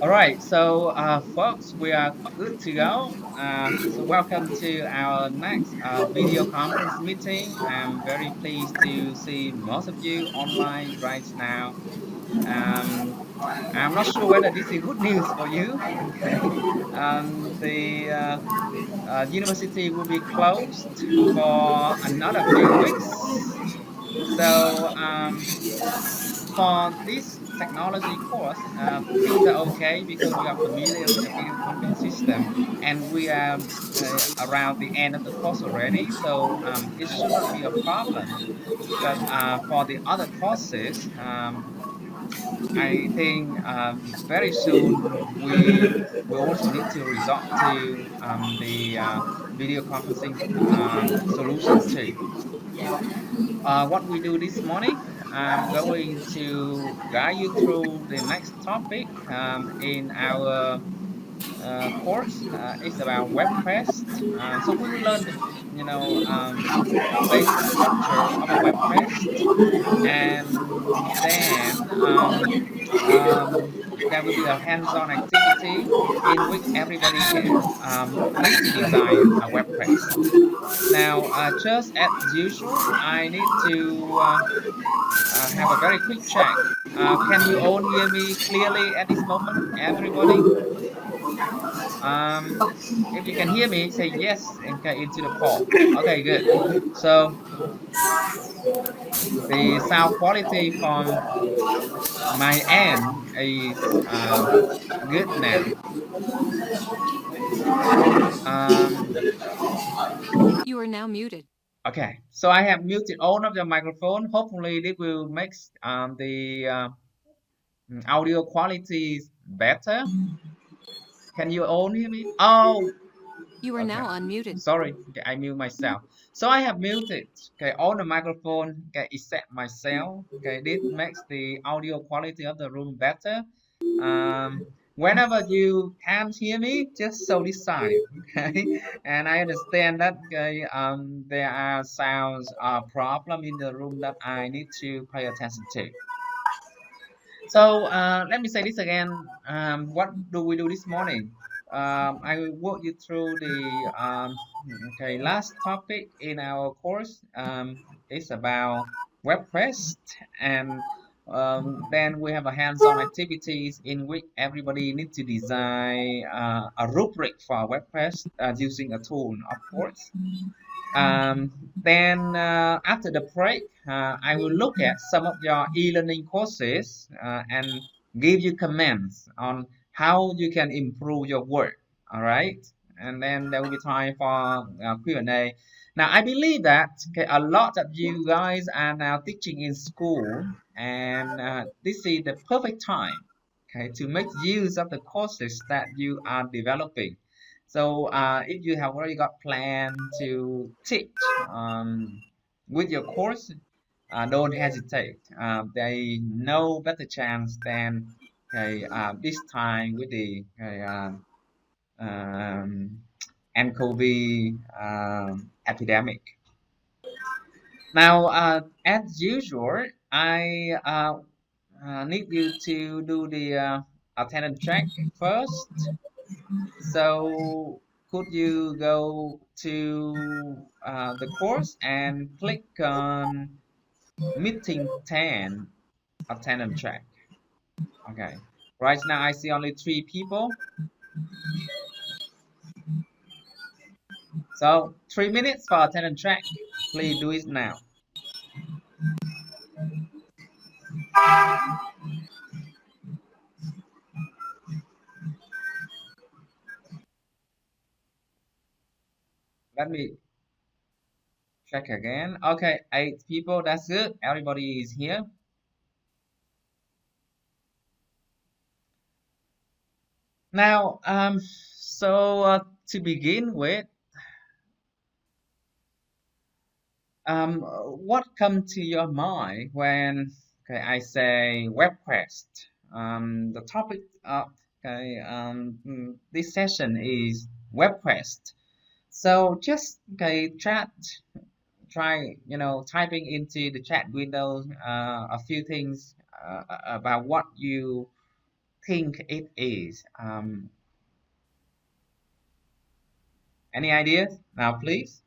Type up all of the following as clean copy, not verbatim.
All right, so folks, we are good to go. So welcome to our next video conference meeting. I'm very pleased to see most of you online right now. Um, I'm not sure whether this is good news for you. Okay, the university will be closed for another few weeks. So for this technology course, things are okay because we are familiar with the video conference system and we are around the end of the course already. So it should not be a problem. But for the other courses, I think very soon we will also need to resort to the video conferencing solution too. What we do this morning, I'm going to guide you through the next topic in our course. It's about Webquest. So we will learn the basic structure of a Webquest, and then there will be a hands-on activity in which everybody can need to design a Webquest. Now, just as usual, I need to have a very quick check. Can you all hear me clearly at this moment, everybody? Um, if you can hear me, say yes and get into the call. Okay, good. So the sound quality from my end is good now. Um, You are now muted. okay, so I have muted all of your microphone. Hopefully, this will make the audio quality better. Can you all hear me? Oh, You are okay. now unmuted. Sorry, okay, I mute myself. So I have muted okay all the microphone okay except myself. Okay, this makes the audio quality of the room better. Whenever you can't hear me, just show this sign. Okay, and I understand that okay, there are sounds problem in the room that I need to pay attention to. So let me say this again. What do we do this morning? I will walk you through the okay last topic in our course. It's about WebQuest, and then we have a hands-on activities in which everybody needs to design a rubric for WebQuest using a tool, of course. Then after the break, I will look at some of your e-learning courses and give you comments on how you can improve your work. All right, and then there will be time for Q&A. Now, I believe that okay, a lot of you guys are now teaching in school, and this is the perfect time okay, to make use of the courses that you are developing. So if you have already got plan to teach with your course, don't hesitate. There is no better chance than okay, this time with the okay, um, nCoV epidemic. Now, as usual, I need you to do the attendance check first. So could you go to the course and click on meeting 10 attendance check. Okay. Right now I see only 3 people. So 3 minutes for attendance check. Please do it now. Let me check again. Okay, 8 people. That's good. Everybody is here. Now, so to begin with, what comes to your mind when okay, I say Webquest? The topic of okay, this session is Webquest. So just okay, try typing into the chat window a few things about what you think it is. Any ideas now, please?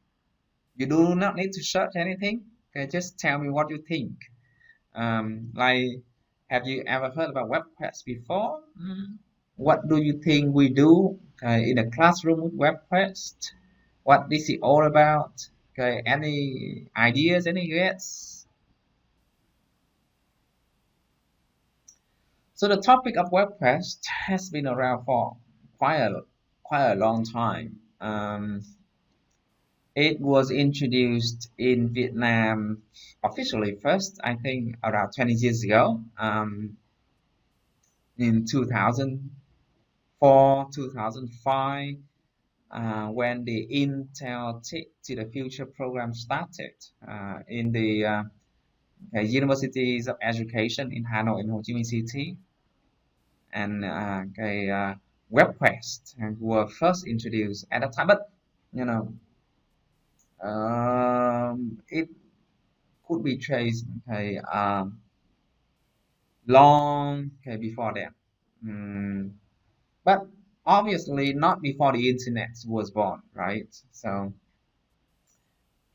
You do not need to search anything. Okay, just tell me what you think. Like, have you ever heard about Webquest before? What do you think we do in a classroom with Webquest? What this is all about? Okay, any ideas, any guess? So the topic of Webquest has been around for quite a quite a long time. It was introduced in Vietnam officially first, I think, around 20 years ago, in 2004, 2005, when the Intel Tech to the Future program started in the Universities of Education in Hanoi and Ho Chi Minh City, and Webquest were first introduced at that time. But you know, it could be traced long before that. Mm, but obviously not before the internet was born, right? So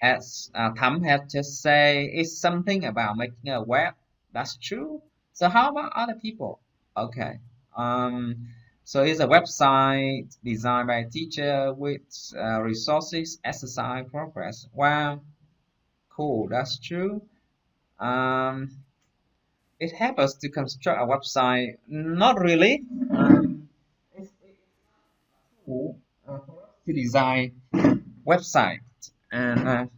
as Thắm had just say, it's something about making a web. That's true. So how about other people? Okay. Um, so it's a website designed by a teacher with resources, exercise, progress. Wow, cool. That's true. Um, it helps us to construct a website. Not really. It's cool for us to design website and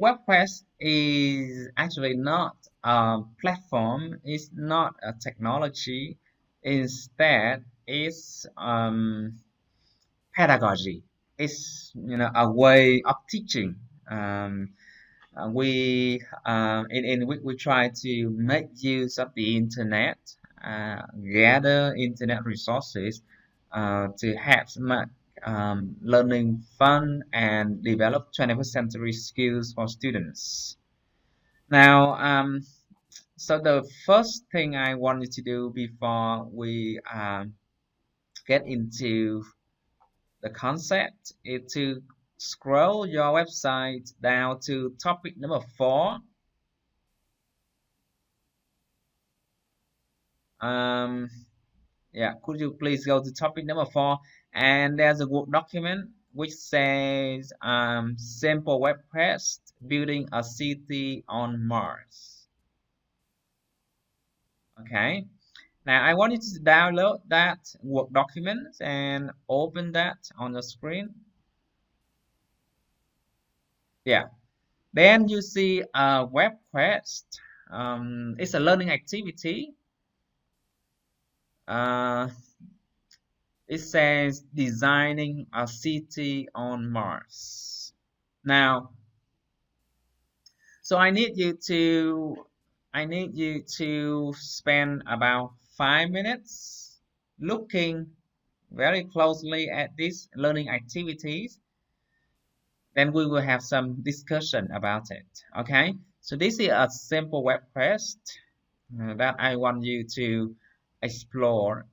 WebQuest is actually not a platform. It's not a technology. Instead, it's pedagogy. It's a way of teaching. Um, in which we try to make use of the internet, gather internet resources to help make learning fun and develop 21st century skills for students. Now, so the first thing I wanted to do before we get into the concept is to scroll your website down to topic number 4. Um, yeah, could you please go to topic number 4? And there's a Word document which says simple web quest building a city on Mars. Okay. Now I want you to download that Word document and open that on the screen. Yeah. Then you see a web quest. It's a learning activity. Uh, it says designing a city on Mars. Now, so I need you to spend about 5 minutes looking very closely at these learning activities. Then we will have some discussion about it. Okay. So this is a simple web quest that I want you to explore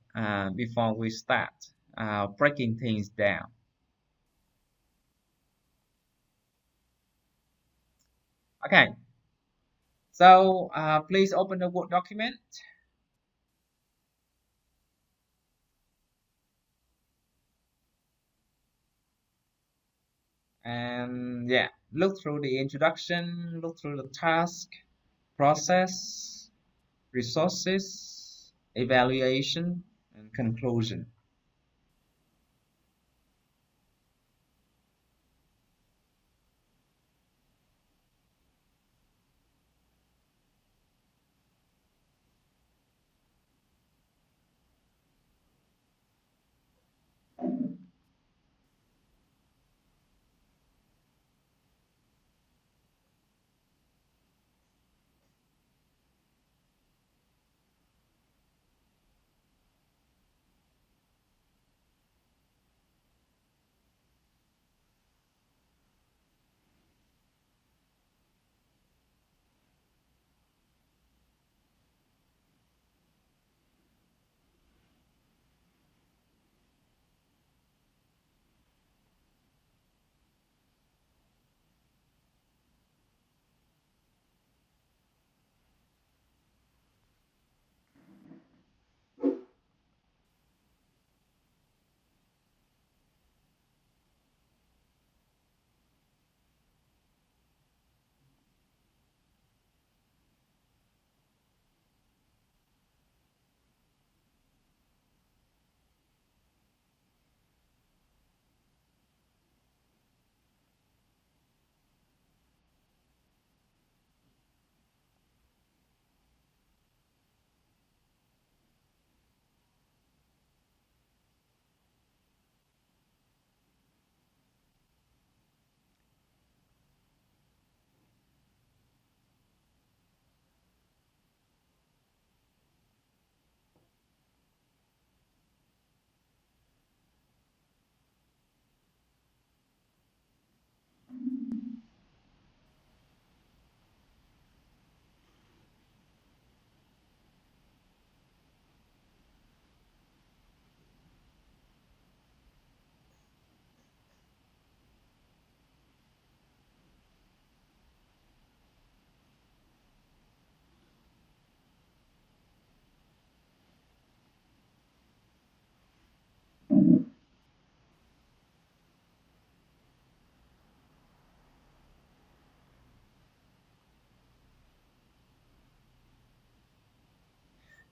before we start breaking things down. Okay, so please open the Word document and yeah, look through the introduction, look through the task, process, resources, evaluation, and conclusion.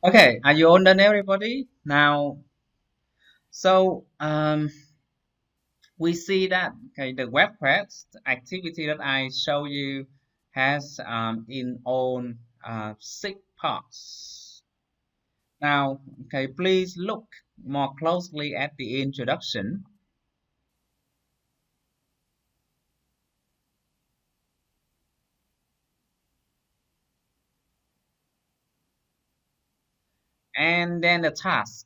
Okay, are you all done, everybody? Now, so we see that okay, the Webquest activity that I show you has in all six parts. Now, okay, please look more closely at the introduction and then the task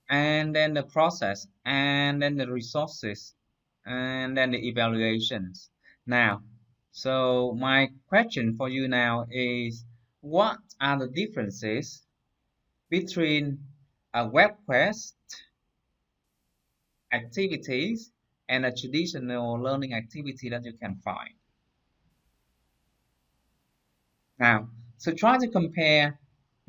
and then the process and then the resources and then the evaluations. Now, so my question for you now is what are the differences between a web quest activities and a traditional learning activity that you can find? Now, so try to compare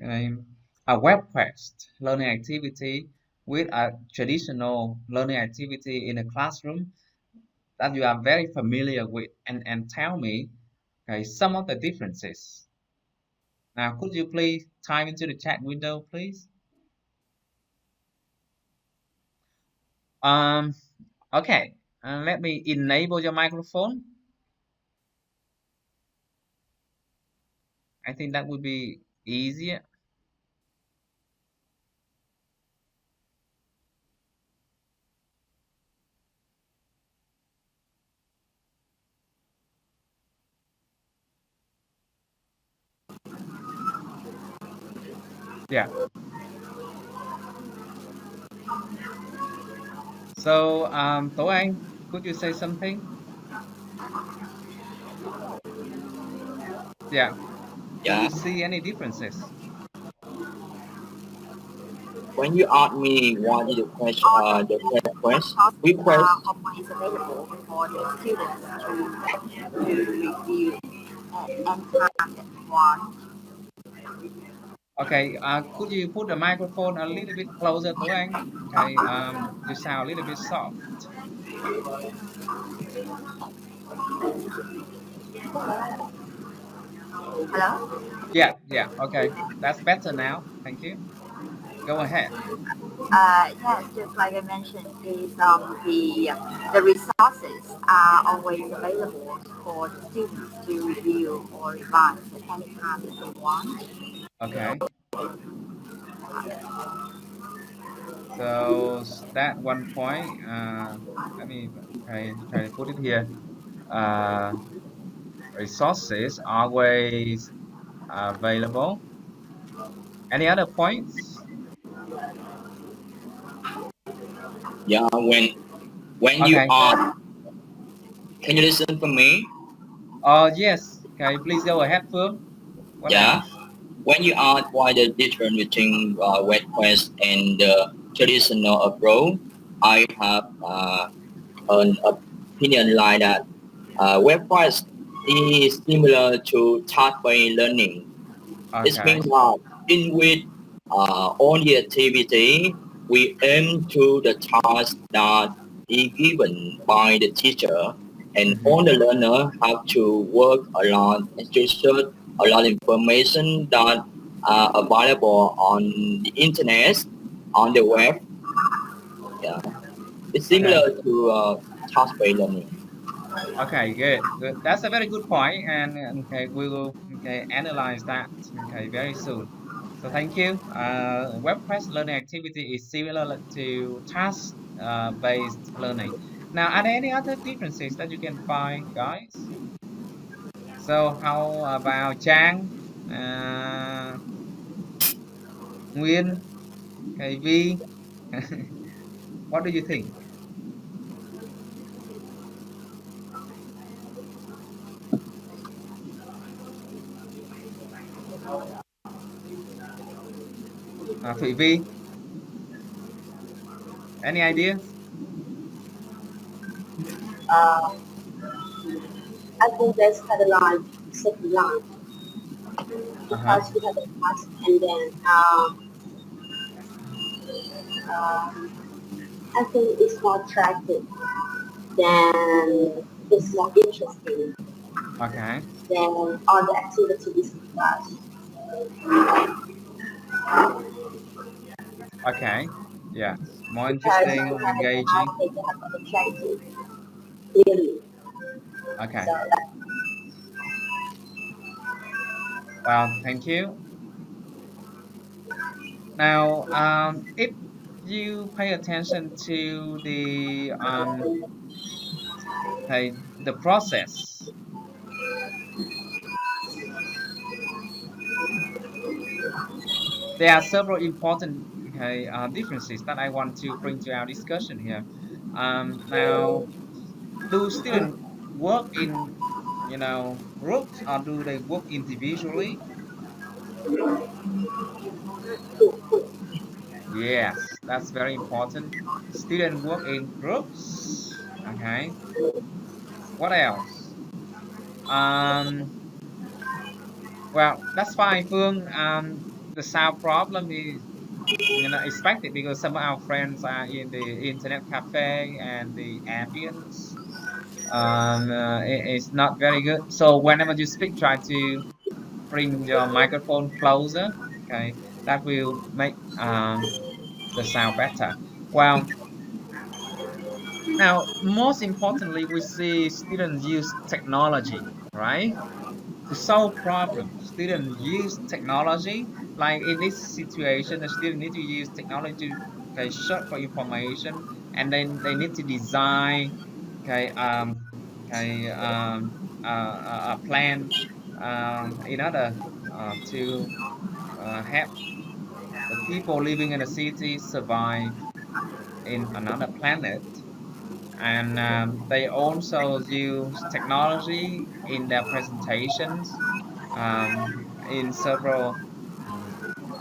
a web quest learning activity with a traditional learning activity in a classroom that you are very familiar with and tell me okay, some of the differences. Now, could you please type into the chat window, please? Um, okay, let me enable your microphone. I think that would be easier. Yeah. So, Tố Anh, could you say something? Yeah. Do you Yeah. see any differences? When you ask me what is the request, request, is available for the students to review and time that want. Okay, could you put the microphone a little bit closer, Tố Anh? Okay, you sound a little bit soft. Hello? Yeah, yeah, okay. That's better now. Thank you. Go ahead. Yes, just like I mentioned, is the resources are always available for the students to review or revise at any time that they want. Okay. So that one point, let me try to put it here. Uh, Resources always available. Any other points? yeah, when you Okay. are, can you listen for me? Yes. Okay, please go ahead, Phương. What Yeah. else? When you ask why the difference between request and the traditional approach, I have an opinion like that. Request is similar to task-based learning. It Okay. means that in which on the activity we aim to the task that is given by the teacher, and all the Mm-hmm. learner have to work a lot and research a lot of information that are available on the internet, on the web. Yeah, it's Okay. similar to task-based learning. Okay, good, good. That's a very good point, and okay, we will okay analyze that okay very soon. So thank you. Webquest learning activity is similar to task based learning. Now, are there any other differences that you can find, guys? So how about Trang, Nguyên, okay, Vi? What do you think? Thủy Vi, any ideas? Uh, I think that's kind of like second line Uh-huh. because we have a task and then I think it's more attractive than it's more interesting Okay. than all the activities in class. Okay. Yes. More because interesting, you more can engaging. take an objective clearly. Okay. So that Well, thank you. Now, if you pay attention to the process, there are several important differences that I want to bring to our discussion here. Now, do students work in groups, or do they work individually? Yes, that's very important. Students work in groups. Okay. What else? Um, well, that's fine, Phương. The sound problem is expected because some of our friends are in the internet cafe and the ambience is not very good. So whenever you speak, try to bring your microphone closer. Okay, that will make the sound better. Well, now most importantly, we see students use technology, right? To solve problems. Students use technology. Like in this situation, the student need to use technology to search for information, and then they need to design okay okay a plan in order to help the people living in the city survive in another planet. And they also use technology in their presentations in several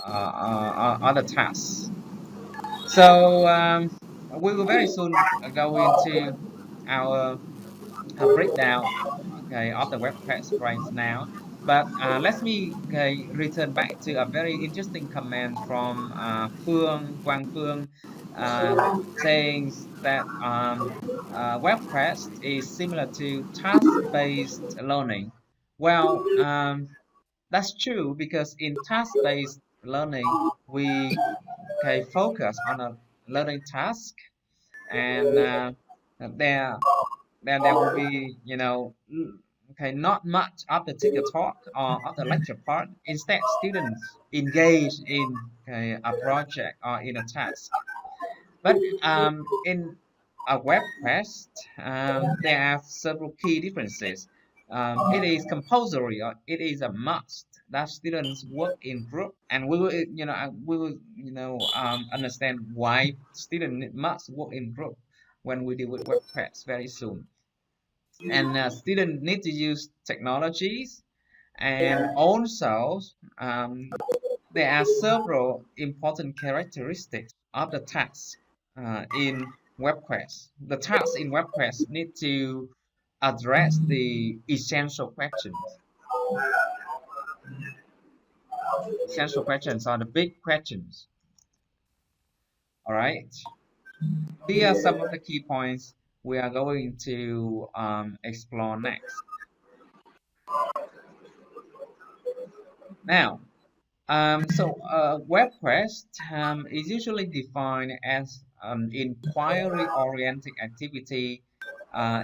other tasks. So we will very soon go into our breakdown of the WordPress right now. But let me return back to a very interesting comment from Quang Phương uh, saying that WordPress is similar to task-based learning. Well, that's true because in task-based learning, we focus on a learning task, and there there will be not much of the teacher talk or of the lecture part. Instead, students engage in a project or in a task. But in a web quest, there are several key differences. It is compulsory, or it is a must that students work in group, and we will understand why students must work in group when we deal with web quests very soon. And students need to use technologies, and also there are several important characteristics of the task in WebQuest. The tasks in WebQuest need to address the essential questions are the big questions. All right. These are some of the key points we are going to explore next. Now, web quest is usually defined as an inquiry-oriented activity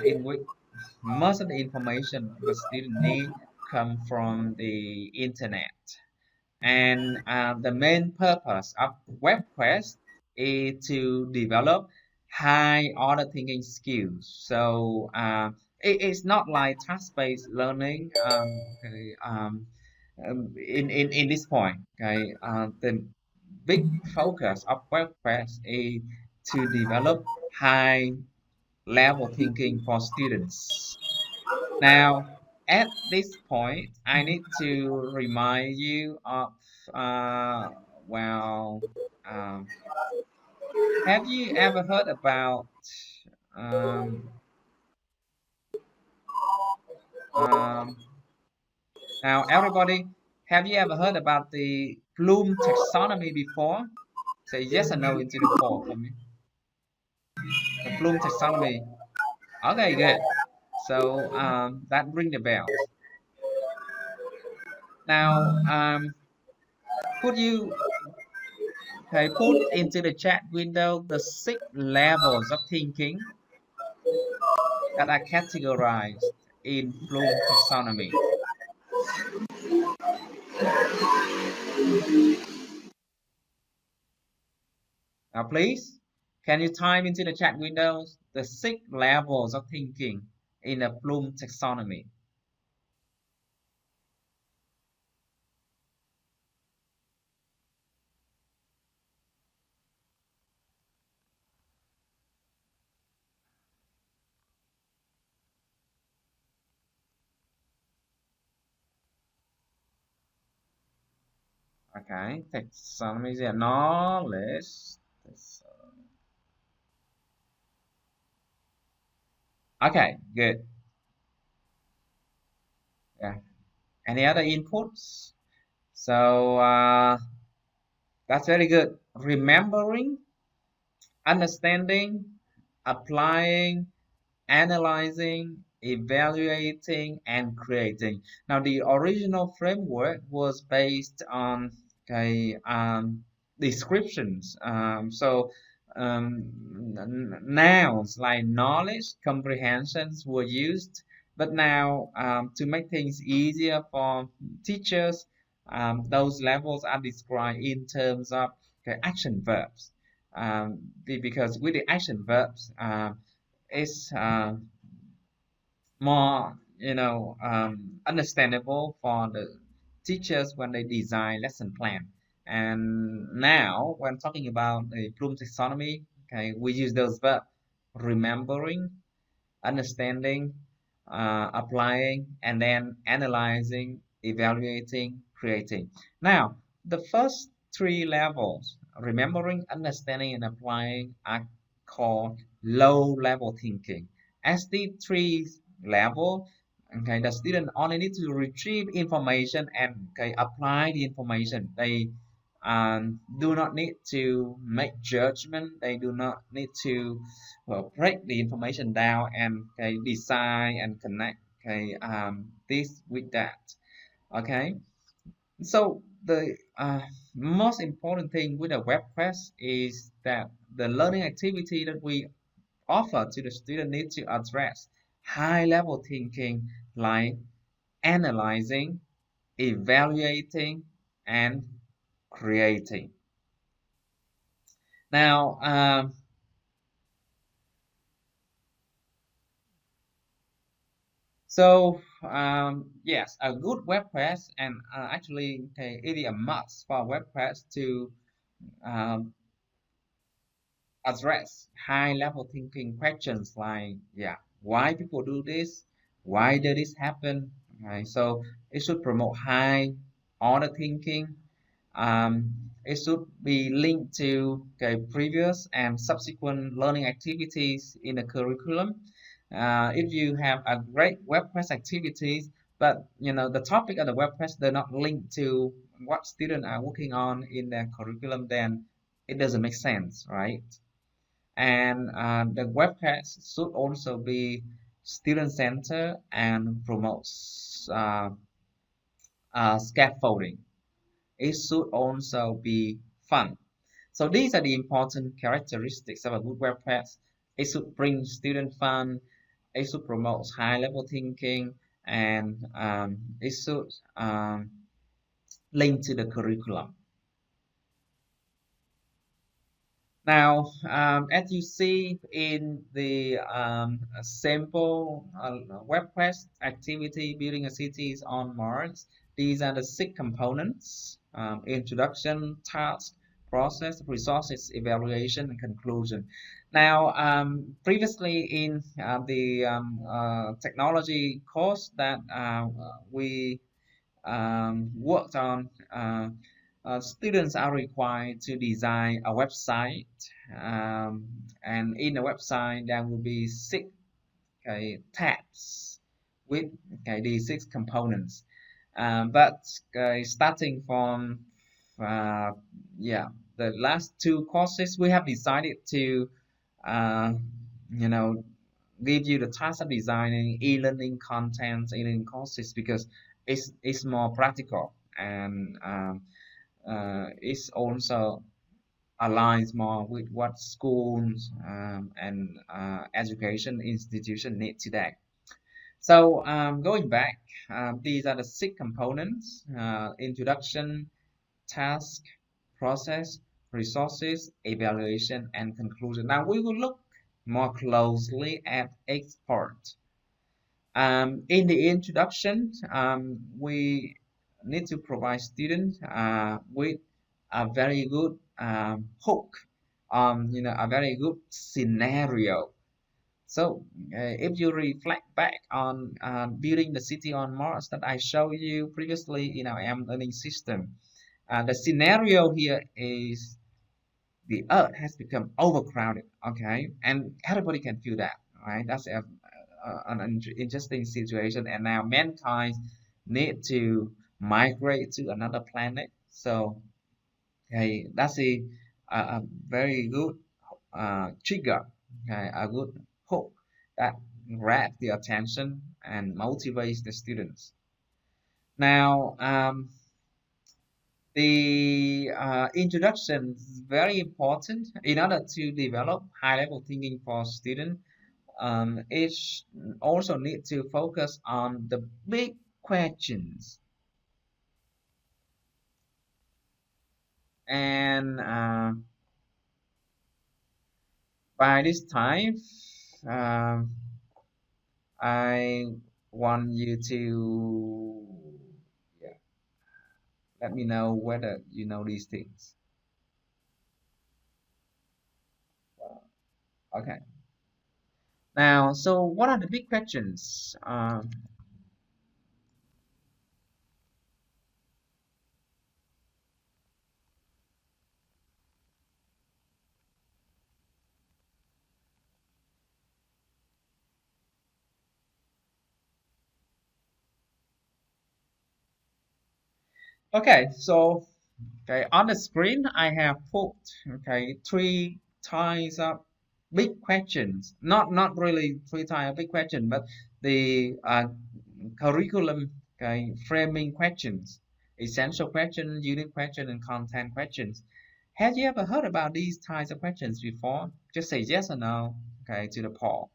in which most of the information the student need come from the internet. And the main purpose of WebQuest is to develop high order thinking skills. So it is not like task-based learning in this point. Okay, the big focus of WebQuest is to develop high level thinking for students. Now, at this point, I need to remind you of, uh, well, um, have you ever heard about, um, um, now everybody, have you ever heard about the Bloom taxonomy before? Say yes or no into the poll for me. The Bloom taxonomy. Okay, good. So that ring the bells. Now, could you put into the chat window the 6 levels of thinking that are categorized in Bloom taxonomy? Now, please, can you type into the chat windows the 6 levels of thinking in the Bloom taxonomy? Okay, taxonomy is a knowledge. Okay, good. Yeah. Any other inputs? So that's very good. Remembering, understanding, applying, analyzing, evaluating, and creating. Now, the original framework was based on descriptions. Nouns like knowledge, comprehensions were used, but now to make things easier for teachers, those levels are described in terms of action verbs. Because with the action verbs, it's more understandable for the teachers when they design lesson plan. And now when talking about the Bloom taxonomy, okay, we use those verbs: remembering, understanding, applying, and then analyzing, evaluating, creating. Now, the first 3 levels, remembering, understanding, and applying, are called low-level thinking. As the 3 level, okay, the student only need to retrieve information and apply the information. They do not need to make judgment. They do not need to break the information down and design and connect this with that. Okay, so the most important thing with a web quest is that the learning activity that we offer to the student need to address high level thinking like analyzing, evaluating, and creating. Now, yes, a good web quest, and actually, it is a must for web quest to um, address high level thinking questions like, yeah, why people do this, why did this happen, right? So it should promote high order thinking. It should be linked to previous and subsequent learning activities in the curriculum. If you have a great web quest activities, but the topic of the web quest they're not linked to what students are working on in their curriculum, then it doesn't make sense, right? And the webcast should also be student centered and promotes scaffolding. It should also be fun. So these are the important characteristics of a good webcast. It should bring student fun. It should promote high level thinking, and it should link to the curriculum. Now, as you see in the sample web quest activity building a cities on Mars, these are the 6 components: introduction, task, process, resources, evaluation, and conclusion. Now, previously in the technology course that we worked on, students are required to design a website, and in the website there will be 6 tabs with these 6 components. But starting from yeah, the last 2 courses, we have decided to uh, you know give you the task of designing e-learning content, e-learning courses, because it's more practical, and is also aligns more with what schools and education institution need today. So going back, these are the 6 components: introduction, task, process, resources, evaluation, and conclusion. Now we will look more closely at each part. In the introduction, we need to provide students with a very good hook, a very good scenario. So if you reflect back on building the city on Mars that I showed you previously in our learning system, the scenario here is the Earth has become overcrowded, okay, and everybody can feel that, right? That's an interesting situation, and now mankind need to migrate to another planet. So, okay, that's a very good trigger, okay, a good hook that grabs the attention and motivates the students. Now, the introduction is very important in order to develop high-level thinking for students. It also need to focus on the big questions, and by this time, um, I want you to, yeah, let me know whether you know these things. Okay. Now, so what are the big questions? Okay, so okay, on the screen I have put okay 3 types of big questions. Not really 3 types of big questions, but the curriculum okay framing questions, essential questions, unit questions, and content questions. Have you ever heard about these types of questions before? Just say yes or no, okay, to the poll.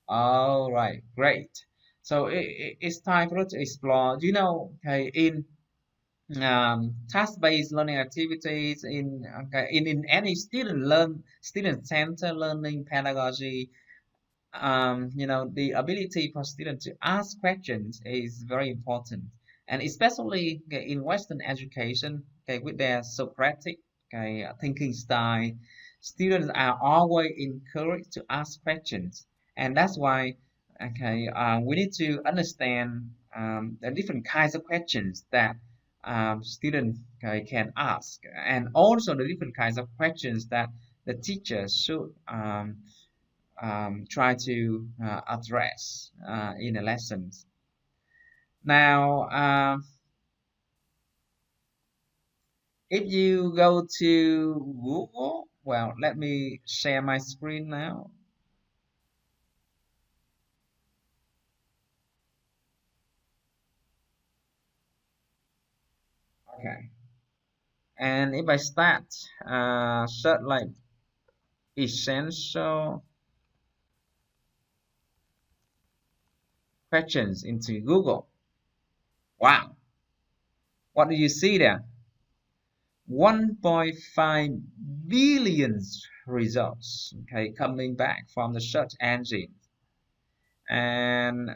All right, great. So it's time for us to explore. Do you know, okay, in task-based learning activities in any student-centered learning pedagogy, the ability for students to ask questions is very important, and especially okay, in Western education, okay, with their Socratic okay, thinking style, students are always encouraged to ask questions, and that's why okay, we need to understand the different kinds of questions that students okay, can ask, and also the different kinds of questions that the teacher should try to address in the lessons. Now, if you go to Google, well, let me share my screen now. Okay. And if I start search like essential questions into Google, wow, what do you see there? 1.5 billion results, okay, coming back from the search engine, and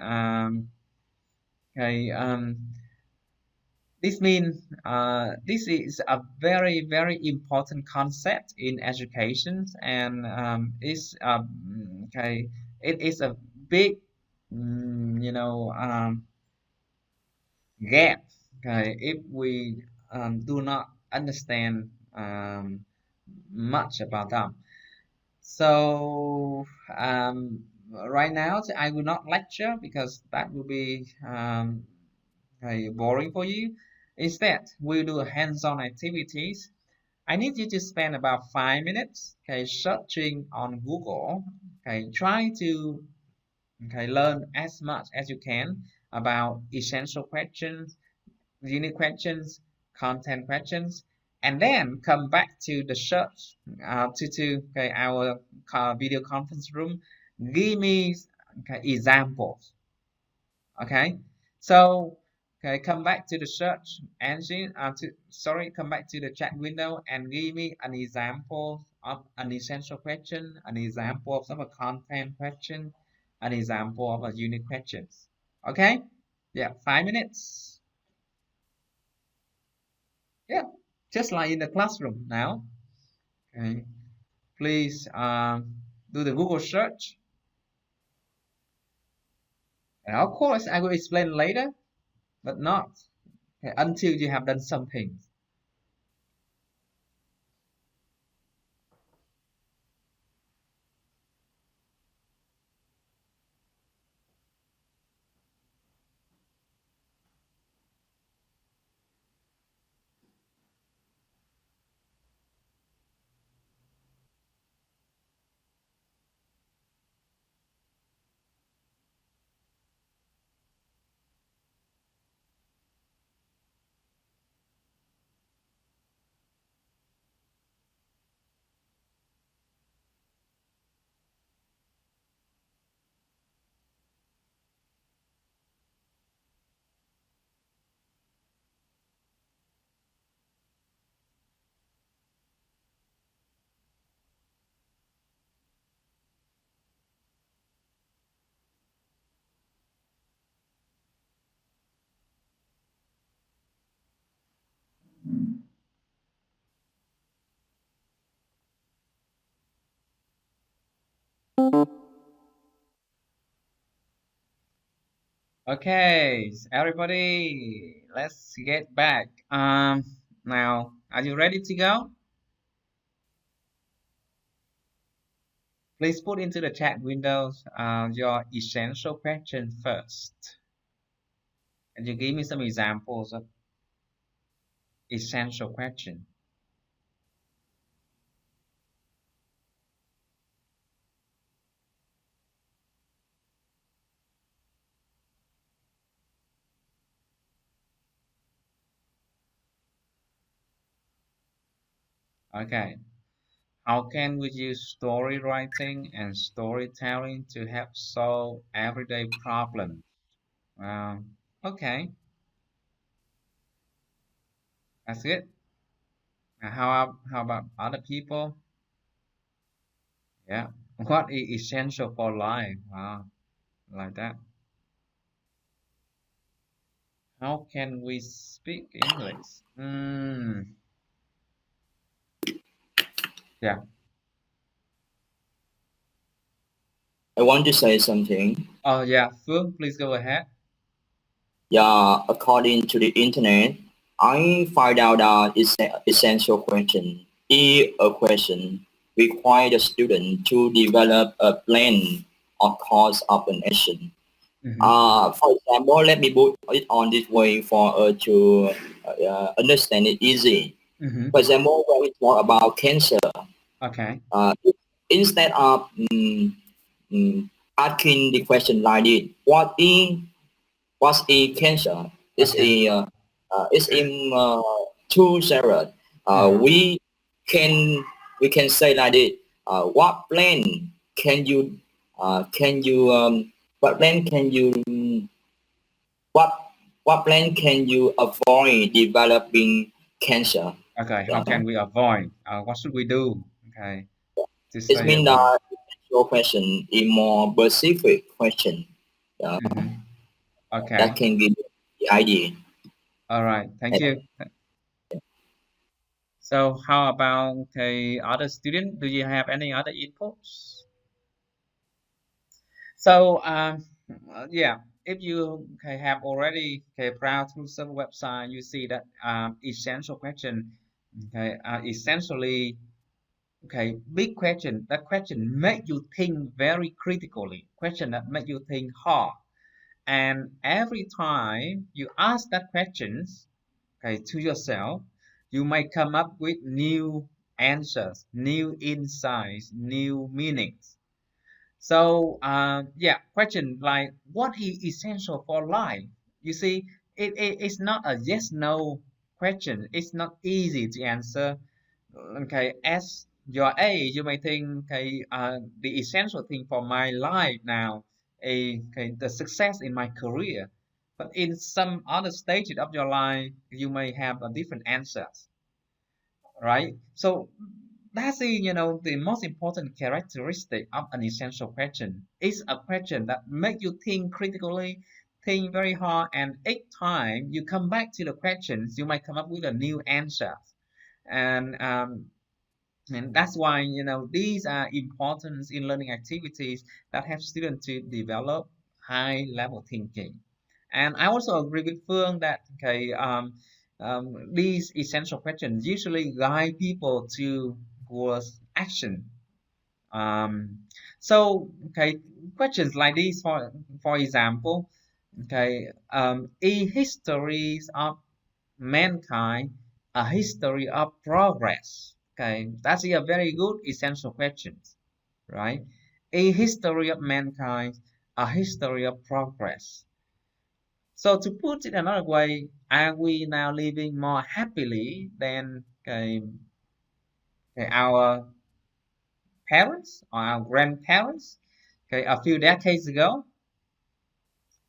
okay, this means this is a very important concept in education, and is okay, it is a big gap, okay, if we do not understand much about them. So right now I will not lecture because that will be okay, boring for you. Instead, we'll do hands-on activities. I need you to spend about 5 minutes okay, searching on Google. Okay, try to okay, learn as much as you can about essential questions, unit questions, content questions, and then come back to the search to okay, our video conference room. Give me okay, examples. Okay, so okay, come back to the search engine. Come back to the chat window and give me an example of an essential question, an example of some content question, an example of a unit questions. Okay, yeah, 5 minutes. Yeah, just like in the classroom now. Okay, please do the Google search. And of course, I will explain later, but not okay, until you have done something. Okay, everybody, let's get back. Now, are you ready to go? Please put into the chat windows your essential question first. And you give me some examples of essential question. Okay. How can we use story writing and storytelling to help solve everyday problems? Okay, that's it. How about other people? Yeah. What is essential for life? Wow, like that. How can we speak English? Yeah. I want to say something. Oh, yeah. Phương, please go ahead. Yeah, according to the internet, I find out that it's an essential question is a question require the student to develop a plan or course of an action. Mm-hmm. For example, let me put it on this way for to understand it easy. Mm-hmm. For example, when we talk about cancer, Okay. instead of mm, asking the question like this, what's a cancer? Okay. It's in two separate. Mm-hmm. We we can say like this. What plan can you what plan can you what what plan can you avoid developing cancer? Okay. How Yeah. can we avoid? What should we do? Okay. To It stay means away. that your question is more specific question. Yeah. Mm-hmm. That Okay. can give you the idea. All right. Thank you. So how about okay, other student? Do you have any other inputs? So yeah, if you okay, have already okay, browsed through some website, you see that essential question okay, essentially okay, big question. That question make you think very critically. Question that make you think hard. And every time you ask that questions okay, to yourself, you may come up with new answers, new insights, new meanings. So yeah, question like what is essential for life? You see, it's not a yes no question. It's not easy to answer. Okay, as your age, you may think, okay, the essential thing for my life now is, okay, the success in my career. But in some other stages of your life, you may have a different answers, right? So that's the most important characteristic of an essential question. It's a question that make you think critically, think very hard, and each time you come back to the questions, you might come up with a new answer. And that's why these are important in learning activities that help students to develop high level thinking. And I also agree with Phương that, okay, these essential questions usually guide people towards action. um, so, okay, questions like these, for example, okay, a history of mankind, a history of progress. Okay, that's a very good essential question, right? A history of mankind, a history of progress. So to put it another way, are we now living more happily than, our parents or our grandparents, a few decades ago?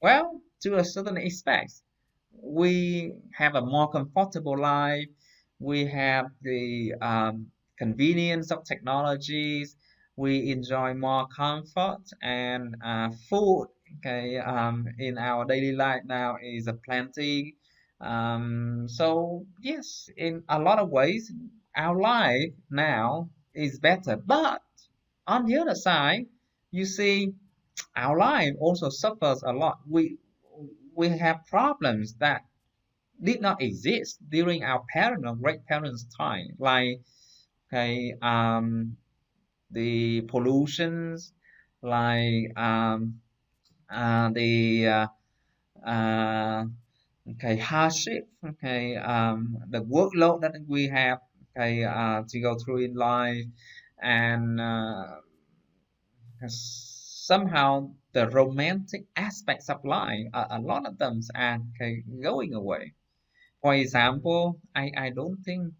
Well, to a certain extent, we have a more comfortable life. We have the convenience of technologies. We enjoy more comfort and food. Okay, in our daily life now is a plenty. So yes, in a lot of ways, our life now is better. But on the other side, you see, our life also suffers a lot. We have problems that did not exist during our parent or great parents' time, like, okay, the pollutions, like, the uh, okay, hardship, okay, the workload that we have, okay, to go through in life, and somehow the romantic aspects of life, a lot of them are, okay, going away. For example, I don't think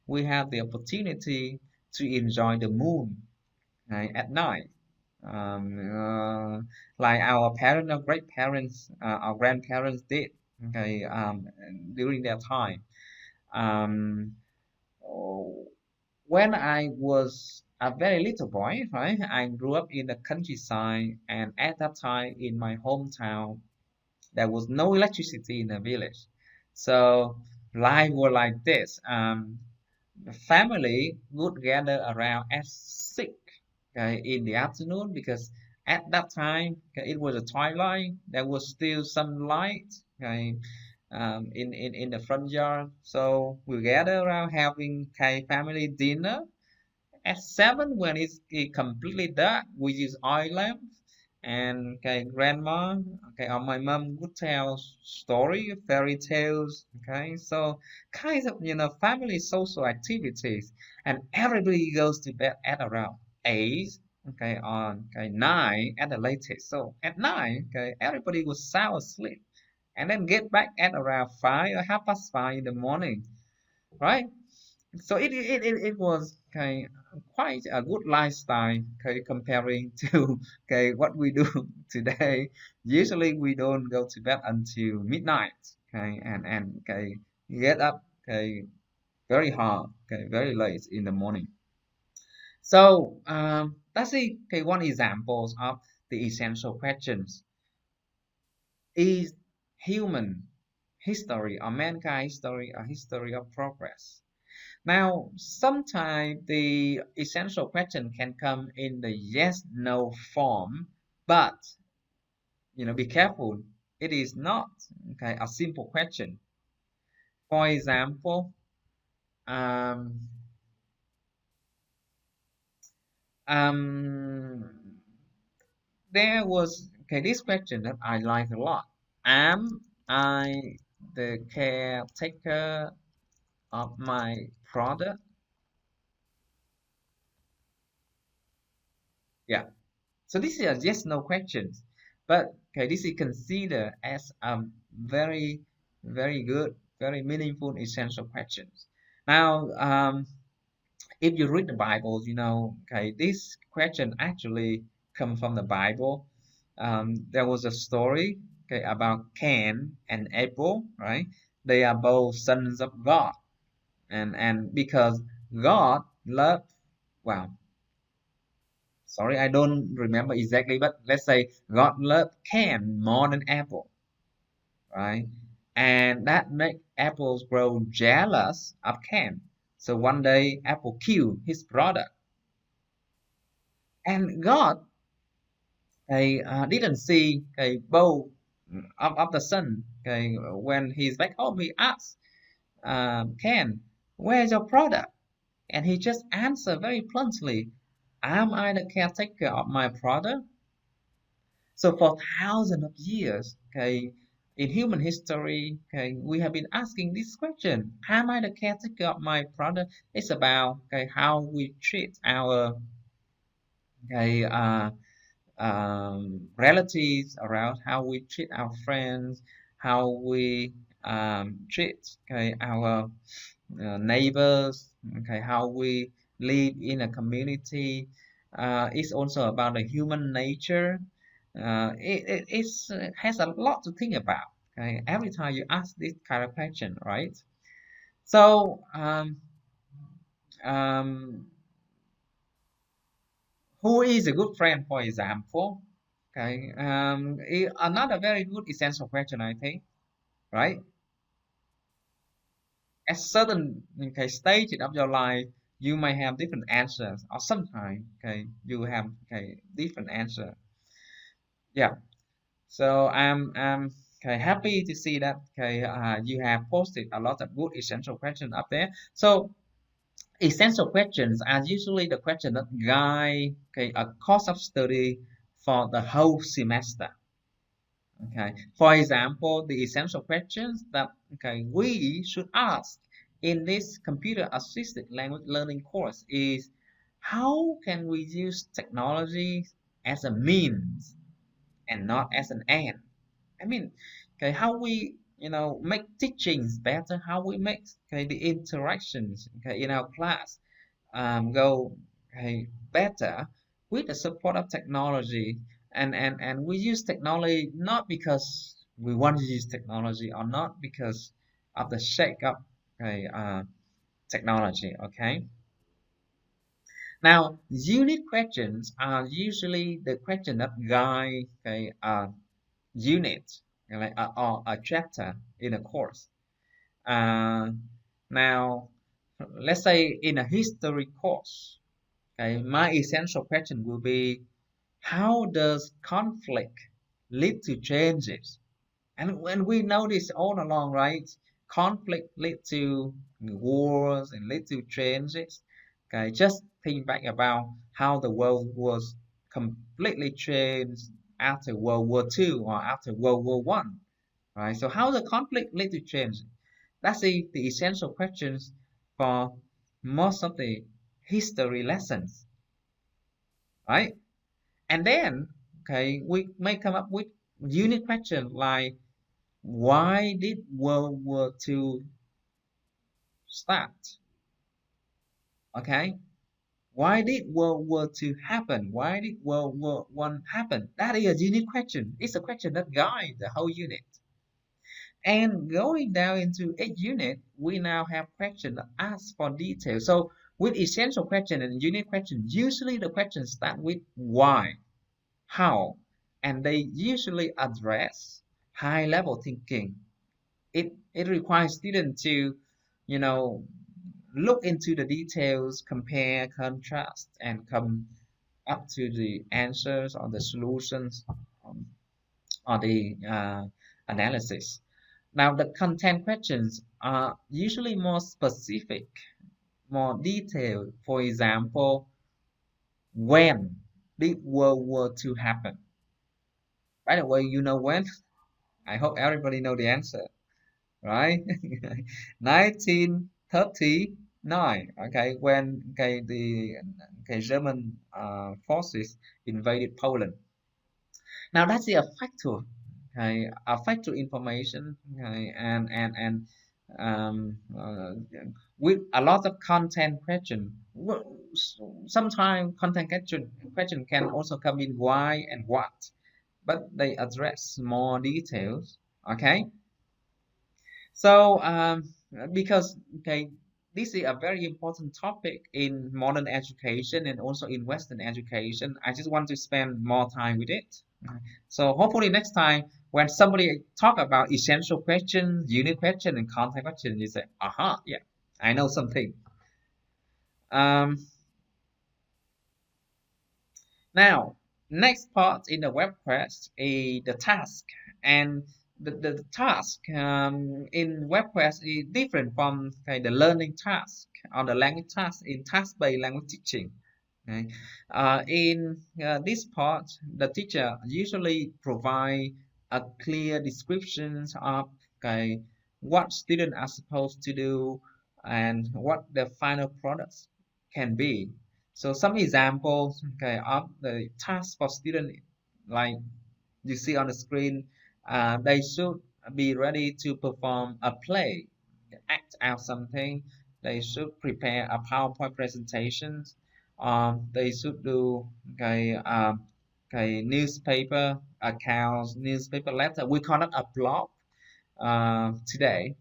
we have the opportunity to enjoy the moon, right, at night. Um, uh, like our parents or great parents, our grandparents did, okay, during their time. Um, oh, when I was a very little boy, right, I grew up in the countryside, and at that time in my hometown, there was no electricity in the village. So life was like this. The family would gather around at 6, okay, in the afternoon, because at that time, okay, it was a twilight. There was still some light, okay, in the front yard. So we gather around having, okay, family dinner. At 7, when it's completely dark, we use oil lamps, and, okay, grandma, okay, or my mom would tell story, fairy tales, okay, so kind of, family social activities, and everybody goes to bed at around 8, okay, on, okay, 9 at the latest. So at 9, okay, everybody was sound asleep, and then get back at around 5 or half past 5 in the morning, right? So it was, okay, quite a good lifestyle, okay, comparing to, okay, what we do today. Usually we don't go to bed until midnight, okay, and okay, get up, okay, very hard, okay, very late in the morning. So that's it. Okay, one examples of the essential questions. Is human history or mankind history a history of progress? Now, sometimes the essential question can come in the yes no form, but be careful. It is not, okay, a simple question. For example, um, um, there was, okay, this question that I like a lot. Am I the caretaker of my product? Yeah. So this is a yes no question, but okay, this is considered as a very Very good, very meaningful, essential questions. Now, if you read the Bible, you know, okay, this question actually come from the Bible. There was a story, okay, about Cain and Abel, right? They are both sons of God, and because God loved, well, sorry, I don't remember exactly, but let's say God loved Cain more than Abel, right? And that make Abel grow jealous of Cain. So one day Abel killed his brother, and God didn't see both of the son. When he's back home, he asks Cain, "Where's your brother?" And he just answered very bluntly, "Am I the caretaker of my brother?" So for thousands of years, in human history, we have been asking this question: Am I the caretaker of my brother? It's about how we treat our okay, relatives, around how we treat our friends, how we treat our neighbors, how we live in a community. It's also about the human nature. Has a lot to think about. Every time you ask this kind of question, right? So um, who is a good friend, for example? Another very good essential question, I think, right? At certain stage of your life, you may have different answers, or sometimes you have different answer. Yeah. So I'm happy to see that you have posted a lot of good essential questions up there. So essential questions are usually the question that guide a course of study for the whole semester. Okay. For example, the essential questions that we should ask in this computer assisted language learning course is how can we use technology as a means and not as an end? I mean, how we make teachings better, how we make the interactions in our class go better with the support of technology, and we use technology not because we want to use technology or not because of the shake up technology. Okay. Now, unit questions are usually the question that guide unit, like or a chapter in a course. Uh, Now, let's say in a history course, my essential question will be, how does conflict lead to changes? And when we know this all along, right? Conflict lead to wars and lead to changes. Just think back about how the world was completely changed after World War II or after World War One, right? So how the conflict lead to change? That's the essential questions for most of the history lessons, right? And then, we may come up with unit questions like, why did World War II start? Okay, why did World War II happen? Why did World War One happen? That is a unit question. It's a question that guides the whole unit. And going down into each unit, we now have questions that ask for details. So with essential question and unit question, usually the questions start with why, how, and they usually address high level thinking. It requires students to, you know, look into the details, compare, contrast, and come up to the answers or the solutions, or the analysis. Now, the content questions are usually more specific, more detailed. For example, when did World War II happen? By the way, you know when? I hope everybody know the answer, right? 1939. Okay, when the German forces invaded Poland. Now that's the factor. factual information, and um, uh, with a lot of content question. Sometimes content question can also come in why and what, but they address more details. Okay, so because okay, this is a very important topic in modern education and also in Western education. I just want to spend more time with it. So hopefully next time when somebody talk about essential question, unit question, and content question, you say, "Aha, yeah, I know something." Um, Now, next part in the web quest is the task, and the task in web quest is different from the learning task or the language task in task-based language teaching. Okay. In this part, the teacher usually provide a clear descriptions of what students are supposed to do and what the final products can be. So some examples of the task for student, like you see on the screen, they should be ready to perform a play, act out something. They should prepare a PowerPoint presentation. They should do newspaper accounts, newspaper letter. We call it a blog today.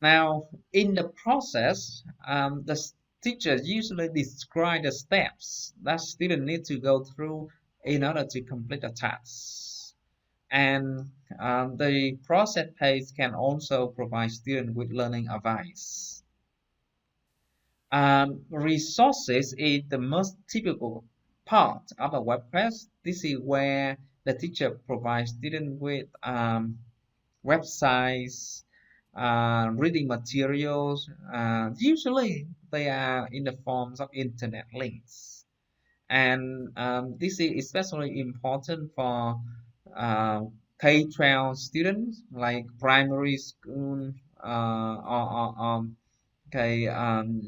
Now, in the process, the teacher usually describe the steps that students need to go through in order to complete the task. And the process page can also provide students with learning advice. Resources is the most typical part of a web quest. This is where the teacher provides students with websites, reading materials. Usually they are in the forms of internet links. And this is especially important for K-12 students like primary school or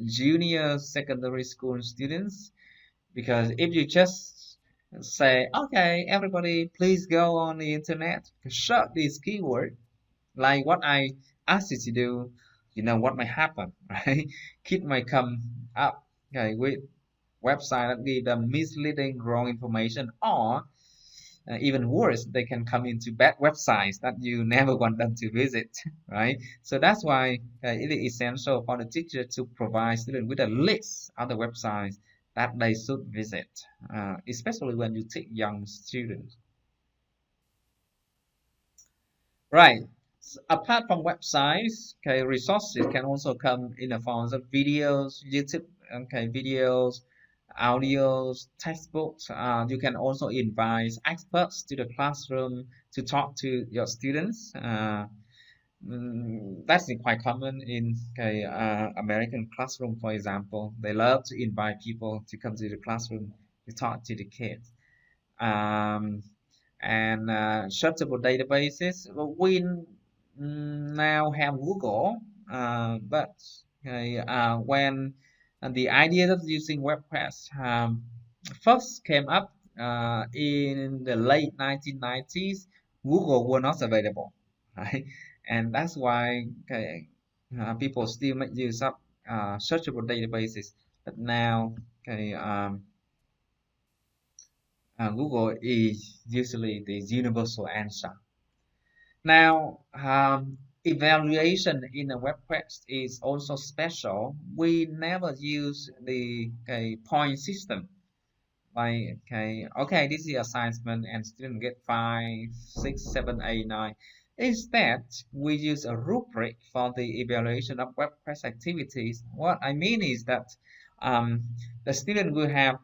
junior secondary school students. Because if you just say, okay, everybody, please go on the internet, search this keyword, like what I asked you to do, you know what might happen, right? Kid might come up with website that give them misleading, wrong information, or even worse, they can come into bad websites that you never want them to visit, right? So that's why it is essential for the teacher to provide students with a list of the websites that they should visit, especially when you take young students. Right. Apart from websites, resources can also come in the forms of videos, YouTube, videos, audios, textbooks. You can also invite experts to the classroom to talk to your students. That's quite common in American classroom, for example. They love to invite people to come to the classroom to talk to the kids. Um, and searchable databases. We now have Google, but when the idea of using WebQuest first came up in the late 1990s, Google were not available, right? And that's why people still make use of searchable databases. But now, Google is usually the universal answer. Now, evaluation in a web quest is also special. We never use the point system. Like, okay, this is assignment and student get 5, 6, 7, 8, 9. Instead, we use a rubric for the evaluation of web quest activities. What I mean is that um, the student will have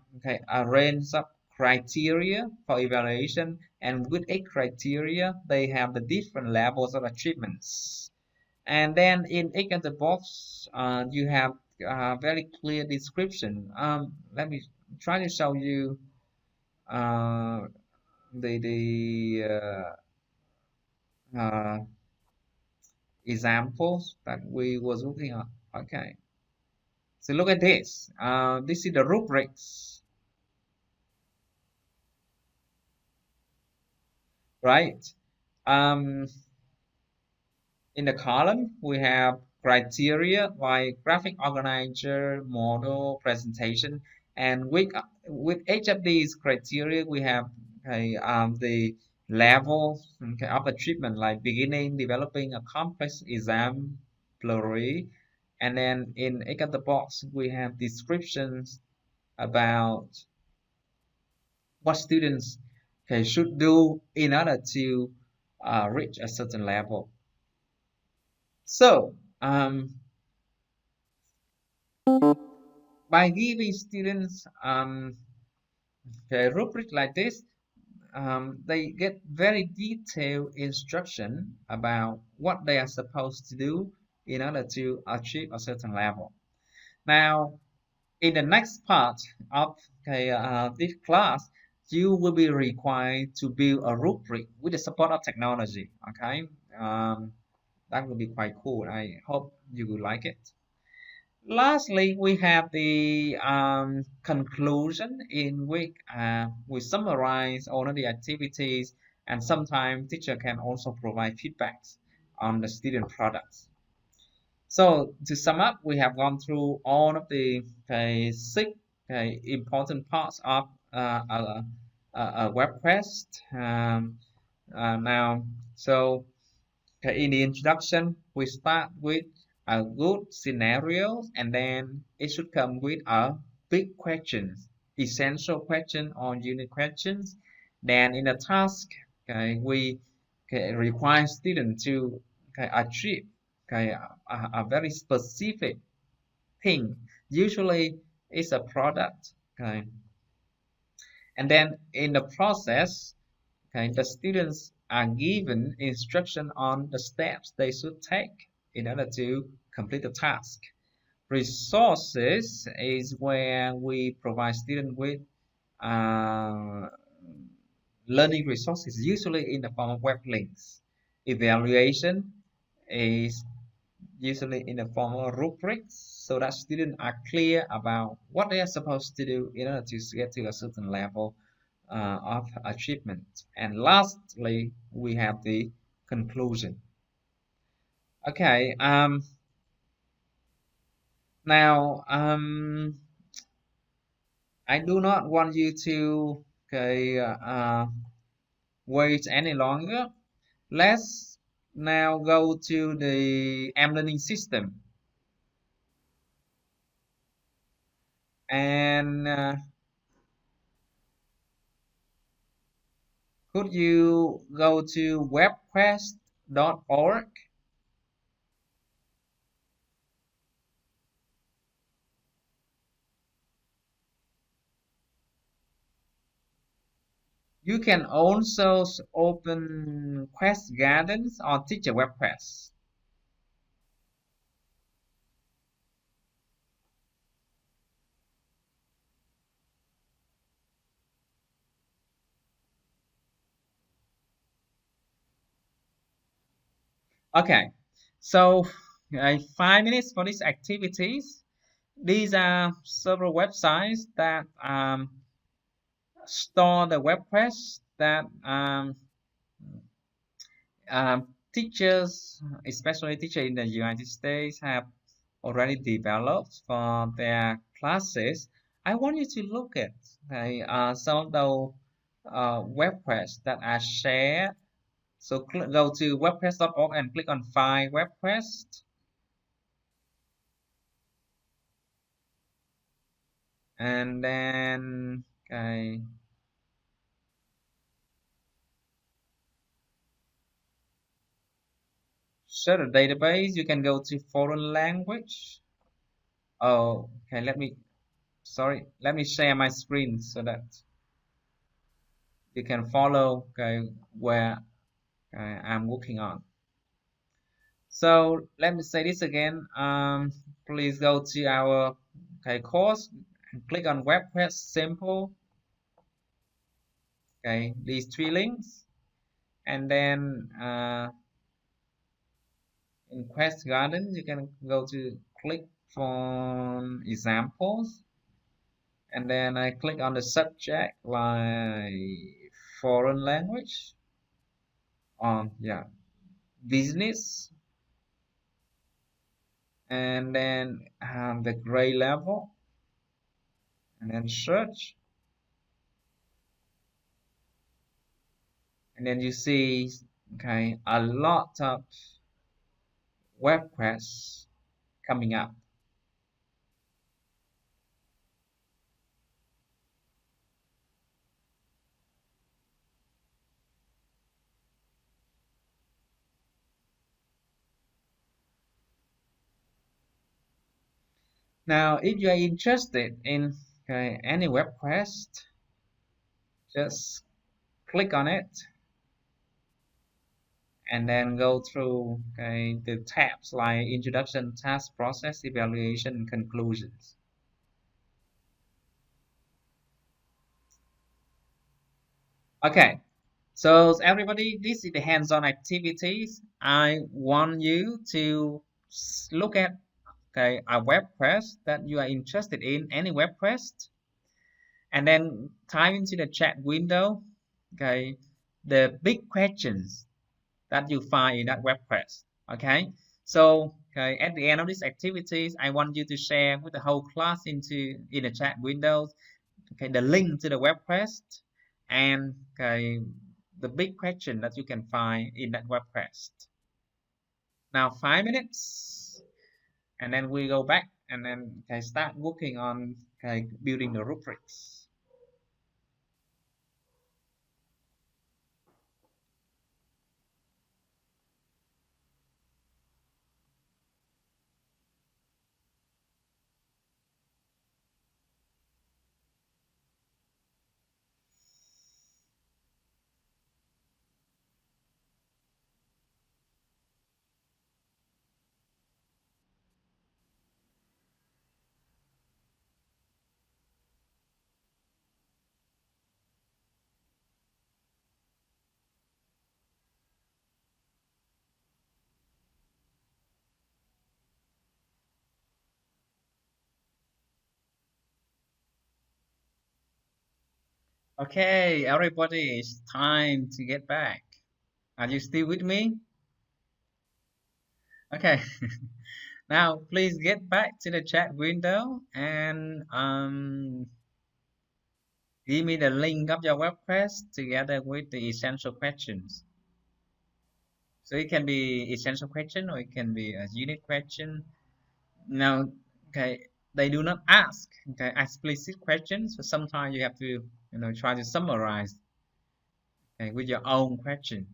a range of criteria for evaluation, and with a criteria, they have the different levels of achievements. And then in each of the box, you have very clear description. Let me try to show you uh, the examples that we was looking at. Okay, so look at this. This is the rubrics. right? Um, in the column, we have criteria like graphic organizer, model, presentation, and with each of these criteria, we have the level of achievement like beginning, developing, a complex, exemplary, and then in each of the box, we have descriptions about what students should do in order to reach a certain level. So, by giving students a rubric like this, they get very detailed instruction about what they are supposed to do in order to achieve a certain level. Now, in the next part of this class, you will be required to build a rubric with the support of technology. Okay, that will be quite cool. I hope you will like it. Lastly, we have the conclusion in which we summarize all of the activities, and sometimes teacher can also provide feedbacks on the student products. So to sum up, we have gone through all of the six important parts of a web quest. Now, so in the introduction, we start with a good scenario, and then it should come with a big questions, essential question or unit questions. Then in the task, we require students to achieve a very specific thing. Usually, it's a product. And then in the process, the students are given instruction on the steps they should take in order to complete the task. Resources is where we provide students with uh, learning resources, usually in the form of web links. Evaluation is usually in the form of rubrics, so that students are clear about what they are supposed to do in order to get to a certain level of achievement. And lastly, we have the conclusion. Okay, now I do not want you to wait any longer. Let's now go to the learning system. And could you go to webquest.org? You can also open Quest Gardens or Teacher WebQuest. Okay, so 5 minutes for these activities. These are several websites that store the web quests that teachers, especially teachers in the United States, have already developed for their classes. I want you to look at some of the web quests that are shared. So go to webquest.org and click on Find Web Quest. And then share the database. You can go to foreign language. Oh, okay. Let me share my screen so that you can follow where I'm working on. So let me say this again. Please go to our course and click on WebQuest Simple. Okay, these three links, and then in Quest Garden you can go to click for examples, and then I click on the subject like foreign language, on, yeah, business, and then the grade level, and then search, and then you see, okay, a lot of web quests coming up. Now, if you are interested in, okay, any web quest, just click on it and then go through, okay, the tabs like introduction, task, process, evaluation, and conclusions. Okay, so everybody, this is the hands-on activities. I want you to look at, okay, a web quest that you are interested in, any web quest, and then type into the chat window, okay, the big questions that you find in that web quest. Okay, so, okay, at the end of these activities, I want you to share with the whole class in the chat windows, okay, the link to the web quest and, okay, the big question that you can find in that web quest. Now 5 minutes, and then we go back and then, okay, start working on, okay, building the rubrics. Okay, everybody, it's time to get back. Are you still with me? Okay. Now, please get back to the chat window and give me the link of your web quest together with the essential questions. So it can be essential question or it can be a unit question. Now, okay, they do not ask, okay, explicit questions. So sometimes you have to, try to summarize, okay, with your own question.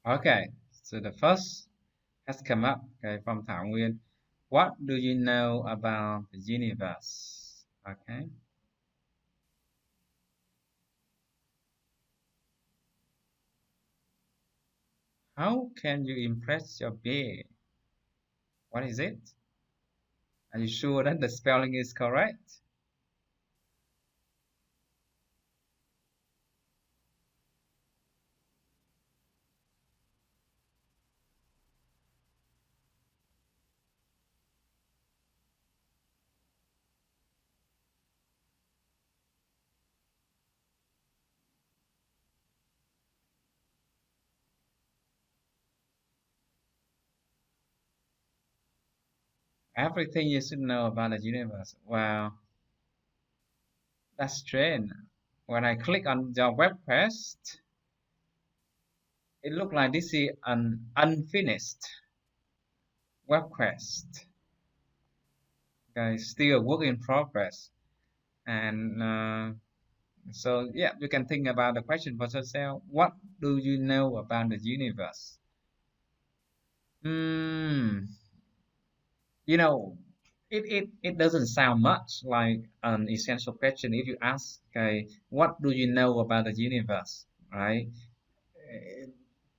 Okay, so the first has come up, okay, from Thảo Nguyên. What do you know about the universe? Okay. How can you impress your bear? What is it? Are you sure that the spelling is correct? Everything you should know about the universe. Wow, that's strange. When I click on your web quest, it looks like this is an unfinished web quest. Okay, still a work in progress. And so, yeah, you can think about the question for yourself. What do you know about the universe? Hmm, you know, it doesn't sound much like an essential question if you ask, okay, what do you know about the universe, right? Uh,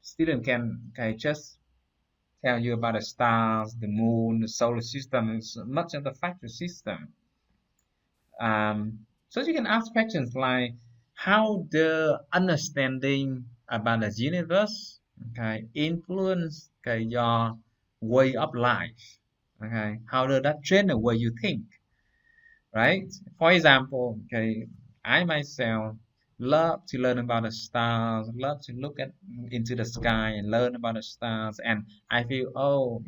Student can, okay, just tell you about the stars, the moon, the solar system, and much of the factor system. So you can ask questions like how the understanding about the universe, okay, influence, okay, your way of life. Okay, how does that change the way you think? Right? For example, okay, I myself love to learn about the stars, love to look at into the sky and learn about the stars, and I feel, oh,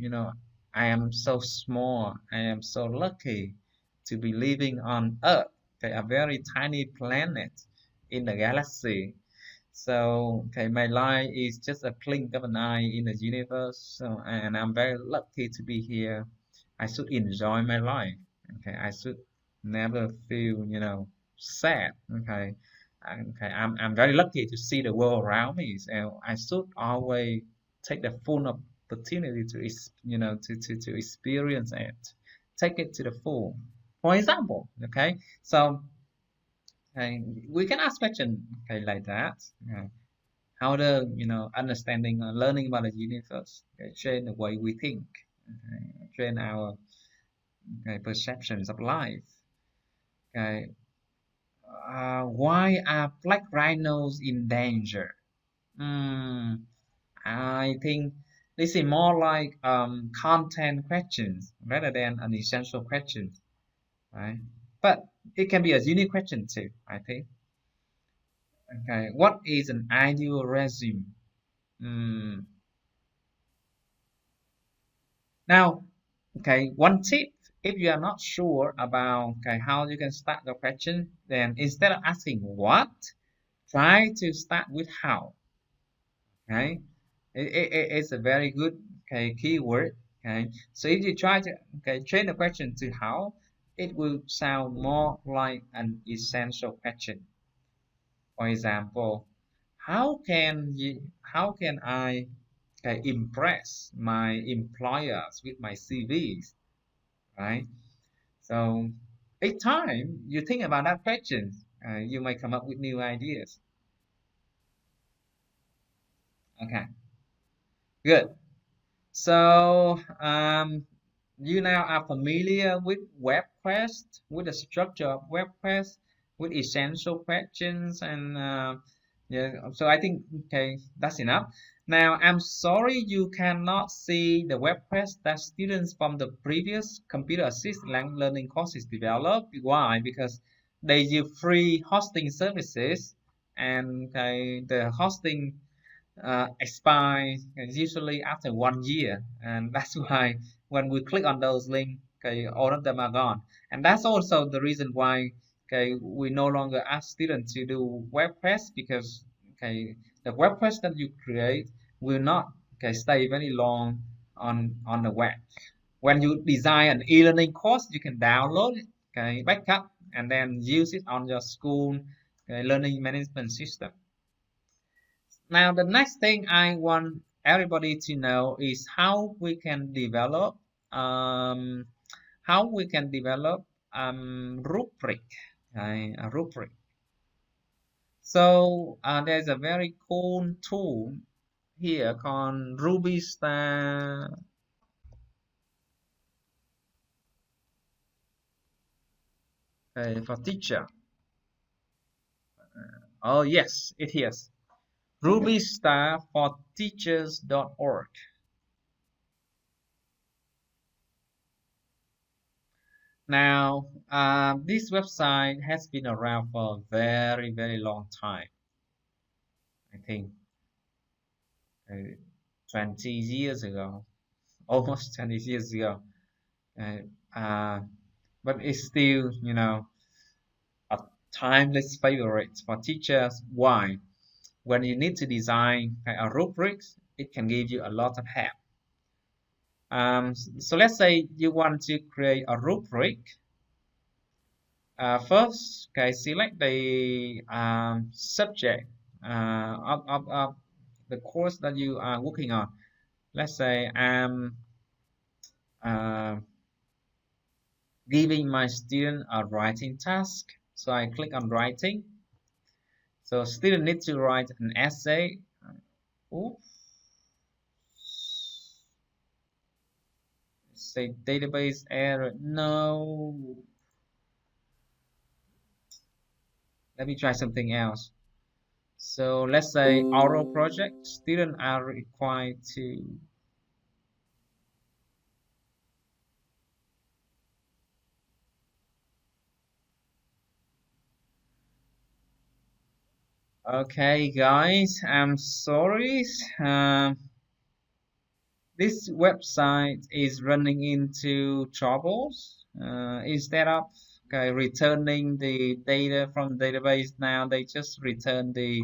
I am so small, I am so lucky to be living on Earth, okay, a very tiny planet in the galaxy. So, okay, my life is just a blink of an eye in the universe. So, and I'm very lucky to be here. I should enjoy my life. Okay, I should never feel, sad. Okay, I'm very lucky to see the world around me. So I should always take the full opportunity to, to experience it, take it to the full. For example, okay, so okay, we can ask question, okay, like that. How the understanding or learning about the universe, okay, change the way we think, change our, okay, perceptions of life. Okay, why are black rhinos in danger? Hmm, I think this is more like content questions rather than an essential question, right? But it can be a unique question too, I think. Okay, what is an ideal resume? Hmm. Now, okay, one tip, if you are not sure about, okay, how you can start the question, then instead of asking what, try to start with how. Okay, it's a very good, okay, keyword. Okay, so if you try to, okay, change the question to how, it will sound more like an essential question. For example, how can I, okay, impress my employers with my CVs, right? So each time you think about that question, you might come up with new ideas. Okay, good. So you now are familiar with Webquest, with the structure of Webquest, with essential questions, and yeah. So I think, okay, that's enough. Now I'm sorry you cannot see the Webquest that students from the previous computer assisted learning courses developed. Why? Because they use free hosting services, and okay, the hosting expire usually after 1 year, and that's why when we click on those links, okay, all of them are gone. And that's also the reason why, okay, we no longer ask students to do web quests, because, okay, the web quest that you create will not, okay, stay very long on the web. When you design an e-learning course, you can download it, okay, backup, and then use it on your school, okay, learning management system. Now, the next thing I want everybody to know is um, how we can develop rubric, okay, a rubric. So there's a very cool tool here called Ruby Star, okay, for teacher. Oh yes, it is Ruby Star for teachers.org. Now, this website has been around for a very, very long time. I think uh, 20 years ago, almost 20 years ago. uh, uh, but it's still, a timeless favorite for teachers. Why? When you need to design a rubric, it can give you a lot of help. So let's say you want to create a rubric. First, okay, select the subject of the course that you are working on. Let's say I'm uh, giving my student a writing task. So I click on writing. So student needs to write an essay. Oops. Say database error. No. Let me try something else. So let's say oral project. Students are required to. Okay, guys, I'm sorry. This website is running into troubles. Instead of returning the data from the database, now they just return the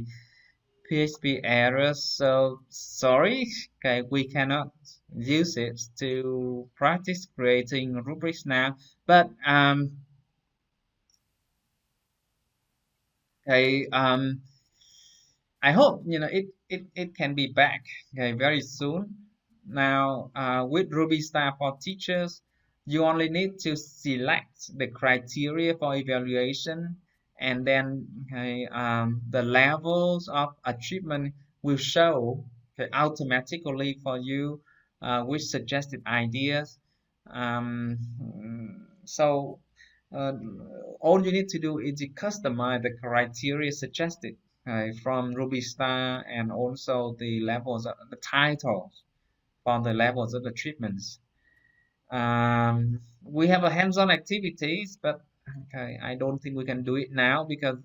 PHP errors. So sorry, okay, we cannot use it to practice creating rubrics now. But okay, I hope it can be back very soon. Now with Ruby Star for Teachers, you only need to select the criteria for evaluation, and then the levels of achievement will show automatically for you with suggested ideas. So uh, all you need to do is to customize the criteria suggested from Ruby Star, and also the levels of the titles for the levels of the treatments. We have a hands-on activities, but okay, I don't think we can do it now because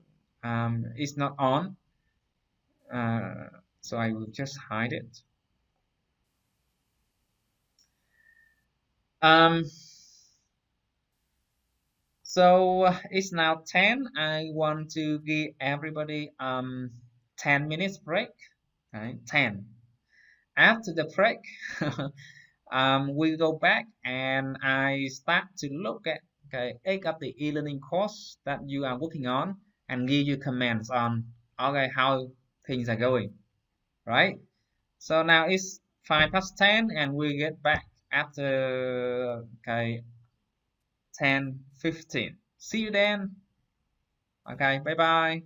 it's not on. So I will just hide it. Um, so it's now 10. I want to give everybody 10 minutes break. Okay, 10. After the break, we go back and I start to look at eight of the e-learning course that you are working on and give you comments on how things are going, right? So now it's 5 past 10 and we get back after 10:15. See you then. Okay, bye bye.